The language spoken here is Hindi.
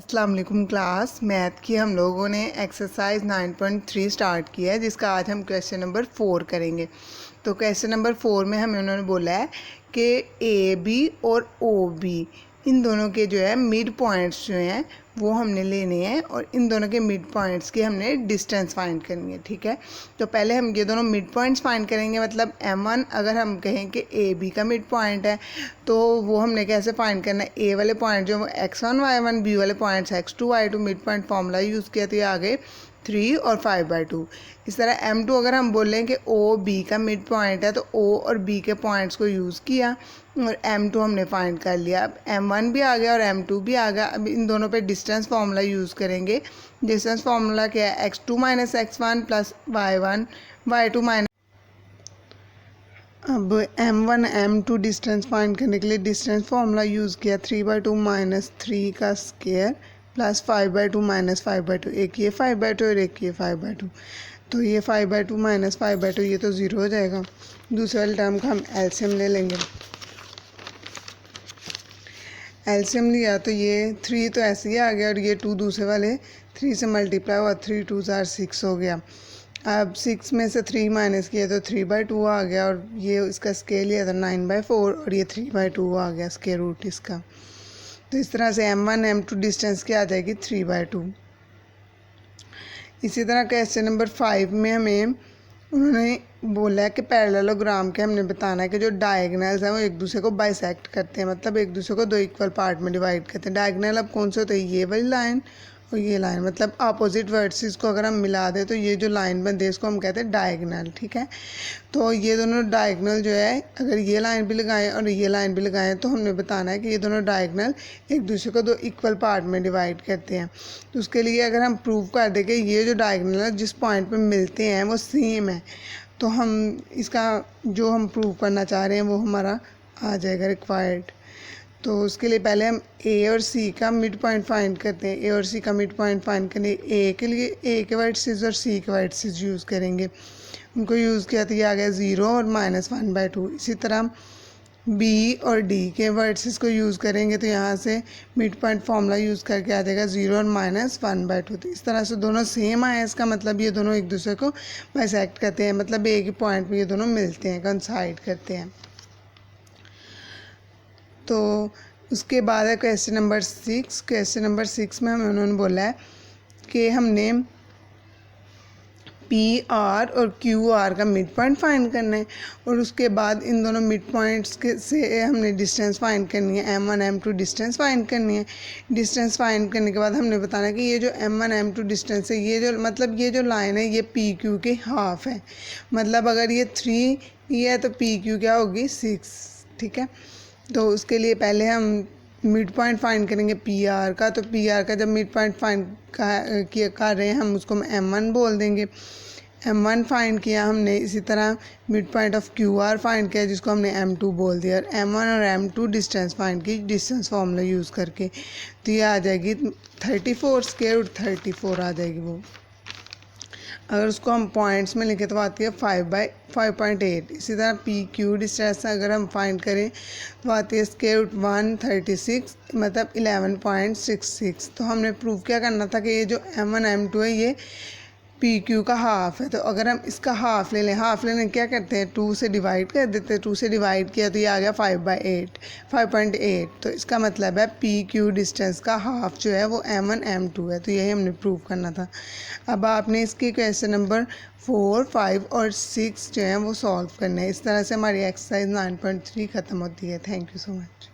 अस्सलाम वालेकुम क्लास। मैथ की हम लोगों ने एक्सरसाइज 9.3 स्टार्ट किया है, जिसका आज हम क्वेश्चन नंबर 4 करेंगे। तो क्वेश्चन नंबर 4 में हमें उन्होंने बोला है कि ए बी और ओ बी इन दोनों के जो है मिड पॉइंट्स जो हैं वो हमने लेने हैं और इन दोनों के मिड पॉइंट्स की हमने डिस्टेंस फाइंड करनी है। ठीक है, तो पहले हम ये दोनों मिड पॉइंट्स फाइंड करेंगे। मतलब M1 अगर हम कहें कि ए बी का मिड पॉइंट है तो वो हमने कैसे फाइंड करना है। ए वाले पॉइंट जो x1 y1, बी वाले points x2 y2, mid point formula use किया तो ये आ गए 3 और 5/2। इस तरह M2 अगर हम बोलें कि ओ बी का मिड पॉइंट है तो O और B के पॉइंट्स को यूज़ किया और M2 हमने फाइंड कर लिया। अब M1 भी आ गया और M2 भी आ गया। अब इन दोनों पे डिस्टेंस फार्मूला यूज़ करेंगे। डिस्टेंस फार्मूला क्या है, x2 - x1 plus y1 y2 minus. अब M1 M2 डिस्टेंस फाइंड करने के लिए डिस्टेंस फार्मूला यूज़ किया 3/2 माइनस 3 का स्क्वायर प्लस 5/2 माइनस 5/2। एक ये 5/2 और एक ये 5/2। तो ये 5/2 माइनस 5/2 ये तो ज़ीरो हो जाएगा। दूसरे वाले टर्म का हम एलसीएम ले लेंगे। एलसीएम लिया तो ये 3 तो ऐसे ही आ गया और ये 2 दूसरे वाले 3 से मल्टीप्लाई हुआ, 3 2 6 हो गया। अब 6 में से 3 माइनस किया तो 3/2 आ गया और ये इसका स्केयर लिया था 9/4 और ये 3/2 आ गया स्केयर रूट इसका। तो इस तरह से M1 M2 डिस्टेंस की आ जाएगी 3/2। इसी तरह क्वेश्चन नंबर 5 में हमें उन्होंने बोला है कि पैरेललोग्राम के हमने बताना है कि जो डायगनल्स हैं वो एक दूसरे को बाइसेक्ट करते हैं, मतलब एक दूसरे को दो इक्वल पार्ट में डिवाइड करते हैं। डायगनल अब कौन से होते हैं, ये वाली लाइन और ये लाइन, मतलब अपोजिट वर्टिसेस को अगर हम मिला दें तो ये जो लाइन बनती है इसको हम कहते हैं डायगनल। ठीक है, तो ये दोनों डायगनल जो है अगर ये लाइन भी लगाएं और ये लाइन भी लगाएं तो हमने बताना है कि ये दोनों डायगनल एक दूसरे को दो इक्वल पार्ट में डिवाइड करते हैं। तो उसके लिए अगर हम प्रूव कर दें कि ये जो डायगनल है जिस पॉइंट पे मिलते हैं वो सेम है तो हम इसका जो हम प्रूव करना चाह रहे हैं वो हमारा आ जाएगा रिक्वायर्ड। तो उसके लिए पहले हम ए और सी का मिड पॉइंट फाइंड करते हैं। ए और सी का मिड पॉइंट फाइंड करने ए के लिए ए के वर्टिसेस और सी के वर्टिसेस यूज़ करेंगे। उनको यूज़ किया तो ये आ गया 0 और -1/2। इसी तरह बी और डी के वर्टिसेस को यूज़ करेंगे तो यहाँ से मिड पॉइंट फार्मूला यूज़ करके आ जाएगा 0 और -1/2। तो इस तरह से दोनों सेम आए, इसका मतलब ये दोनों एक दूसरे को बाइसेक्ट करते हैं, मतलब एक ही पॉइंट पे ये दोनों मिलते हैं, कंसाइड करते हैं। तो उसके बाद है क्वेश्चन नंबर 6। क्वेश्चन नंबर 6 में हमें उन्होंने बोला है कि हमने पी आर और क्यू आर का मिड पॉइंट फाइंड करना है और उसके बाद इन दोनों मिड पॉइंट्स के से हमने डिस्टेंस फाइंड करनी है। M1 M2 डिस्टेंस फाइंड करनी है। डिस्टेंस फाइंड करने के बाद हमने बताना है कि ये जो M1 M2 डिस्टेंस है ये जो मतलब ये जो लाइन है ये पी क्यू के हाफ है। मतलब अगर ये 3 ये है तो पी क्यू क्या होगी 6। ठीक है, तो उसके लिए पहले हम मिड पॉइंट फाइंड करेंगे पी आर का। तो पी आर का जब मिड पॉइंट फाइंड कर रहे हैं हम उसको M1 बोल देंगे। M1 फाइंड किया हमने। इसी तरह mid point of Q R find किया जिसको हमने M2 बोल दिया और M1 और M2 डिस्टेंस फाइंड की डिस्टेंस फार्मूला यूज़ करके। तो ये आ जाएगी 34 स्क्वायर रूट 34 आ जाएगी वो। अगर उसको हम पॉइंट्स में लिखे तो आती है 5/5.8। इसी तरह पी क्यू डिस्टेंस अगर हम फाइंड करें तो आती है स्क्वायर रूट 136 मतलब 11.66। तो हमने प्रूव क्या करना था कि ये जो M1 M2 है ये पी क्यू का हाफ है। तो अगर हम इसका हाफ ले लें, हाफ लेने क्या करते हैं 2 से डिवाइड कर देते हैं। 2 से डिवाइड किया तो ये आ गया 5/8 तो इसका मतलब है पी क्यू डिस्टेंस का हाफ जो है वो M1 M2 है। तो यही हमने प्रूव करना था। अब आपने इसके क्वेश्चन नंबर 4, 5 और 6 जो है वो सॉल्व करने हैं। इस तरह से हमारी एक्सरसाइज 9.3 ख़त्म होती है। Thank you so much.